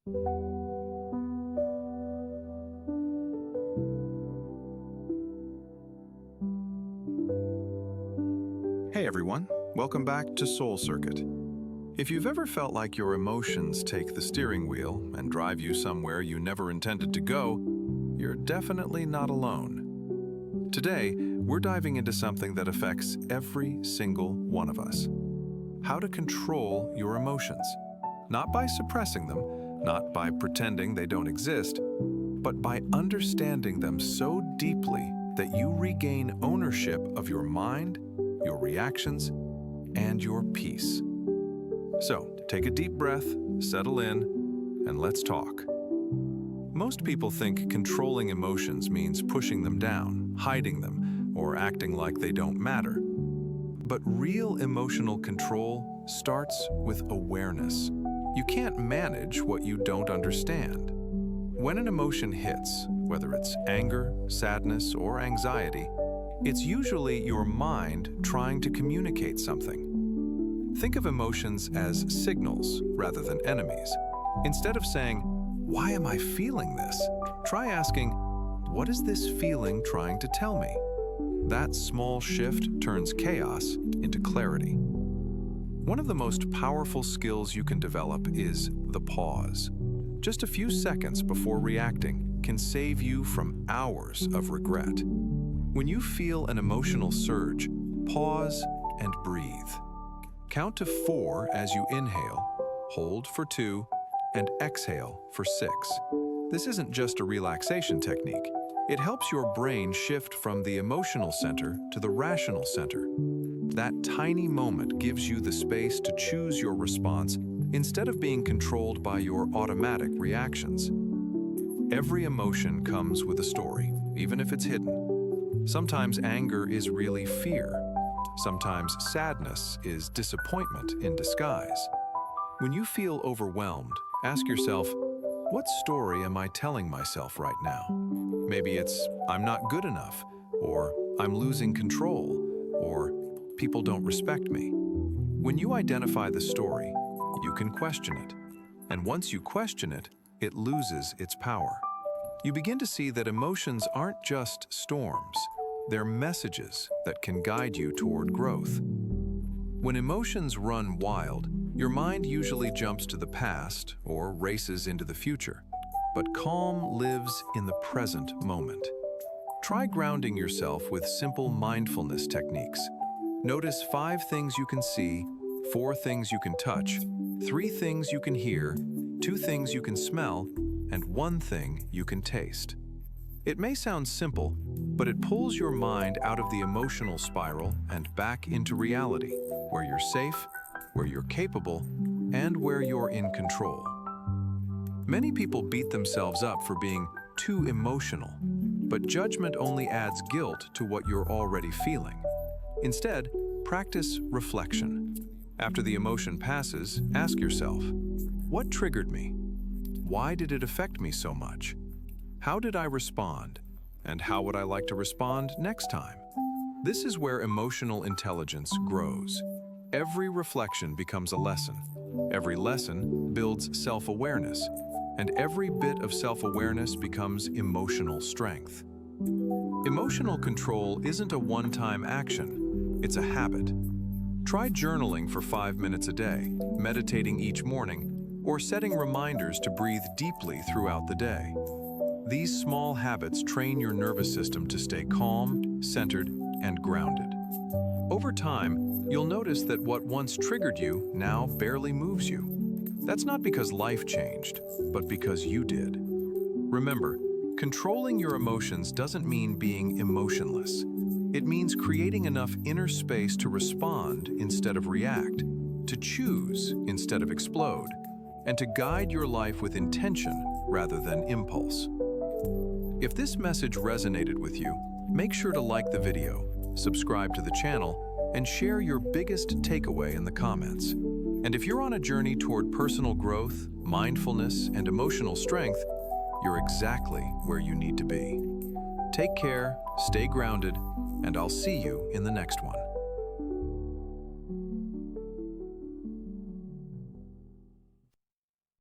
Hey everyone, welcome back to Soul Circuit. If you've ever felt like your emotions take the steering wheel and drive you somewhere you never intended to go, you're definitely not alone. Today, we're diving into something that affects every single one of us. How to control your emotions. Not by suppressing them, not by pretending they don't exist, but by understanding them so deeply that you regain ownership of your mind, your reactions, and your peace. So, take a deep breath, settle in, and let's talk. Most people think controlling emotions means pushing them down, hiding them, or acting like they don't matter. But real emotional control starts with awareness. You can't manage what you don't understand. When an emotion hits, whether it's anger, sadness, or anxiety, it's usually your mind trying to communicate something. Think of emotions as signals rather than enemies. Instead of saying, "Why am I feeling this?" try asking, "What is this feeling trying to tell me?" That small shift turns chaos into clarity. One of the most powerful skills you can develop is the pause. Just a few seconds before reacting can save you from hours of regret. When you feel an emotional surge, pause and breathe. Count to 4 as you inhale, hold for 2, and exhale for 6. This isn't just a relaxation technique. It helps your brain shift from the emotional center to the rational center. That tiny moment gives you the space to choose your response instead of being controlled by your automatic reactions. Every emotion comes with a story, even if it's hidden. Sometimes anger is really fear. Sometimes sadness is disappointment in disguise. When you feel overwhelmed, ask yourself, what story am I telling myself right now? Maybe it's, I'm not good enough, or I'm losing control, or people don't respect me. When you identify the story, you can question it. And once you question it, it loses its power. You begin to see that emotions aren't just storms. They're messages that can guide you toward growth. When emotions run wild, your mind usually jumps to the past or races into the future. But calm lives in the present moment. Try grounding yourself with simple mindfulness techniques. Notice 5 things you can see, 4 things you can touch, 3 things you can hear, 2 things you can smell, and 1 thing you can taste. It may sound simple, but it pulls your mind out of the emotional spiral and back into reality, where you're safe, where you're capable, and where you're in control. Many people beat themselves up for being too emotional, but judgment only adds guilt to what you're already feeling. Instead, practice reflection. After the emotion passes, ask yourself, what triggered me? Why did it affect me so much? How did I respond? And how would I like to respond next time? This is where emotional intelligence grows. Every reflection becomes a lesson. Every lesson builds self-awareness. And every bit of self-awareness becomes emotional strength. Emotional control isn't a one-time action. It's a habit. Try journaling for 5 minutes a day, meditating each morning, or setting reminders to breathe deeply throughout the day. These small habits train your nervous system to stay calm, centered, and grounded. Over time, you'll notice that what once triggered you now barely moves you. That's not because life changed, but because you did. Remember, controlling your emotions doesn't mean being emotionless. It means creating enough inner space to respond instead of react, to choose instead of explode, and to guide your life with intention rather than impulse. If this message resonated with you, make sure to like the video, subscribe to the channel, and share your biggest takeaway in the comments. And if you're on a journey toward personal growth, mindfulness, and emotional strength, you're exactly where you need to be. Take care, stay grounded, and I'll see you in the next one.